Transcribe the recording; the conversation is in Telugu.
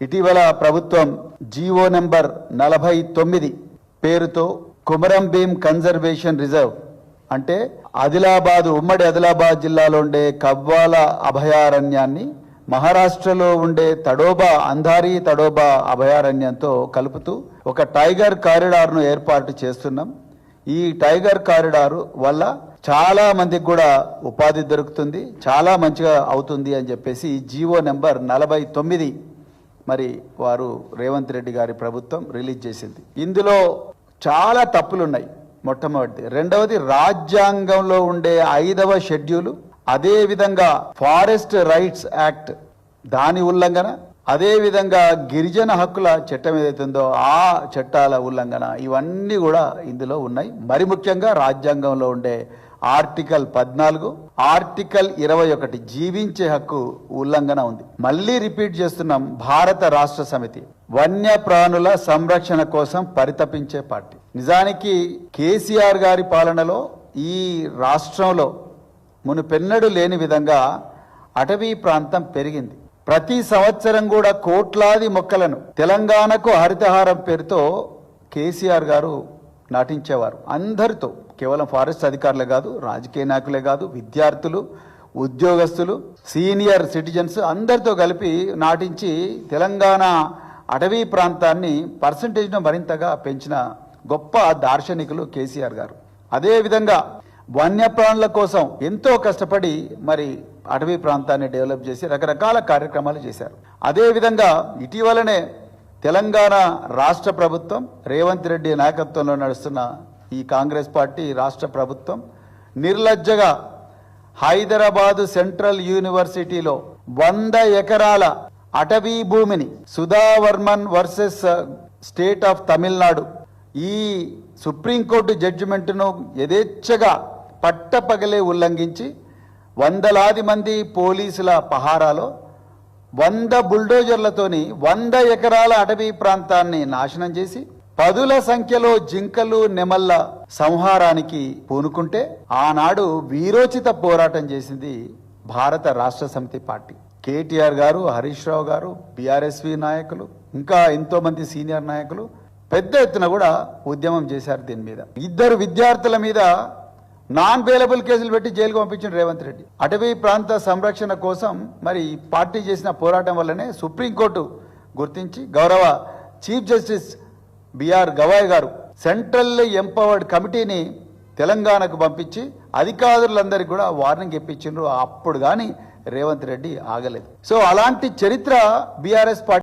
ఇటీవల ప్రభుత్వం జీవో నెంబర్ 49 పేరుతో కుమరం భీం కన్జర్వేషన్ రిజర్వ్ అంటే ఉమ్మడి ఆదిలాబాద్ జిల్లాలో ఉండే కవ్వాల అభయారణ్యాన్ని మహారాష్ట్రలో ఉండే అంధారీ తడోబా అభయారణ్యంతో కలుపుతూ ఒక టైగర్ కారిడార్ను ఏర్పాటు చేస్తున్నాం. ఈ టైగర్ కారిడార్ వల్ల చాలా మందికి కూడా ఉపాధి దొరుకుతుంది, చాలా మంచిగా అవుతుంది అని చెప్పేసి జీవో నెంబర్ 49 మరి వారు రేవంత్ రెడ్డి గారి ప్రభుత్వం రిలీజ్ చేసింది. ఇందులో చాలా తప్పులు ఉన్నాయి. మొట్టమొదటిది. రెండవది, రాజ్యాంగంలో ఉండే 5వ షెడ్యూలు, అదే విధంగా ఫారెస్ట్ రైట్స్ యాక్ట్ దాని ఉల్లంఘన, అదే విధంగా గిరిజన హక్కుల చట్టం ఏదైతుందో ఆ చట్టాల ఉల్లంఘన, ఇవన్నీ కూడా ఇందులో ఉన్నాయి. మరి ముఖ్యంగా రాజ్యాంగంలో ఉండే ఆర్టికల్ 14, ఆర్టికల్ 21 జీవించే హక్కు ఉల్లంఘన ఉంది. మళ్ళీ రిపీట్ చేస్తున్నాం, భారత రాష్ట్ర సమితి వన్య ప్రాణుల సంరక్షణ కోసం పరితపించే పార్టీ. నిజానికి కేసీఆర్ గారి పాలనలో ఈ రాష్ట్రంలో మునుపెన్నడూ లేని విధంగా అటవీ ప్రాంతం పెరిగింది. ప్రతి సంవత్సరం కూడా కోట్లాది మొక్కలను తెలంగాణకు హరితహారం పేరుతో కేసీఆర్ గారు నాటించేవారు. అందరితో, కేవలం ఫారెస్ట్ అధికారులే కాదు, రాజకీయ నాయకులే కాదు, విద్యార్థులు, ఉద్యోగస్తులు, సీనియర్ సిటిజన్స్ అందరితో కలిపి నాటించి తెలంగాణ అటవీ ప్రాంతాన్ని పర్సంటేజ్ను మరింతగా పెంచిన గొప్ప దార్శనికులు కేసీఆర్ గారు. అదేవిధంగా వన్యప్రాణుల కోసం ఎంతో కష్టపడి మరి అటవీ ప్రాంతాన్ని డెవలప్ చేసి రకరకాల కార్యక్రమాలు చేశారు. అదేవిధంగా ఇటీవలనే తెలంగాణ రాష్ట్ర ప్రభుత్వం రేవంత్ రెడ్డి నాయకత్వంలో నడుస్తున్న ఈ కాంగ్రెస్ పార్టీ రాష్ట్ర ప్రభుత్వం నిర్లజ్జగా హైదరాబాదు సెంట్రల్ యూనివర్సిటీలో 100 ఎకరాల అటవీ భూమిని సుధావర్మన్ వర్సెస్ స్టేట్ ఆఫ్ తమిళనాడు ఈ సుప్రీంకోర్టు జడ్జిమెంట్ను యథేచ్ఛగా పట్టపగలే ఉల్లంఘించి వందలాది మంది పోలీసుల పహారాలో 100 బుల్డోజర్లతోని 100 ఎకరాల అటవీ ప్రాంతాన్ని నాశనం చేసి పదుల సంఖ్యలో జింకలు, నెమళ్ల సంహారానికి పూనుకుంటే ఆనాడు వీరోచిత పోరాటం చేసింది భారత రాష్ట్ర సమితి పార్టీ. కేటీఆర్ గారు, హరీష్ రావు గారు, బీఆర్ఎస్వి నాయకులు, ఇంకా ఎంతో మంది సీనియర్ నాయకులు పెద్ద ఎత్తున కూడా ఉద్యమం చేశారు. దీని మీద 2 విద్యార్థుల మీద నాన్ బెయిలబుల్ కేసులు పెట్టి జైలుకు పంపించిన రేవంత్ రెడ్డి. అటవీ ప్రాంత సంరక్షణ కోసం మరి పార్టీ చేసిన పోరాటం వల్లనే సుప్రీంకోర్టు గుర్తించి గౌరవ చీఫ్ జస్టిస్ బిఆర్ గవాయ్ గారు సెంట్రల్ ఎంపవర్డ్ కమిటీని తెలంగాణకు పంపించి అధికారులందరికీ కూడా వార్నింగ్ ఇప్పించిండ్రు. అప్పుడు కానీ రేవంత్ రెడ్డి ఆగలేదు. సో అలాంటి చరిత్ర బీఆర్ఎస్ పార్టీ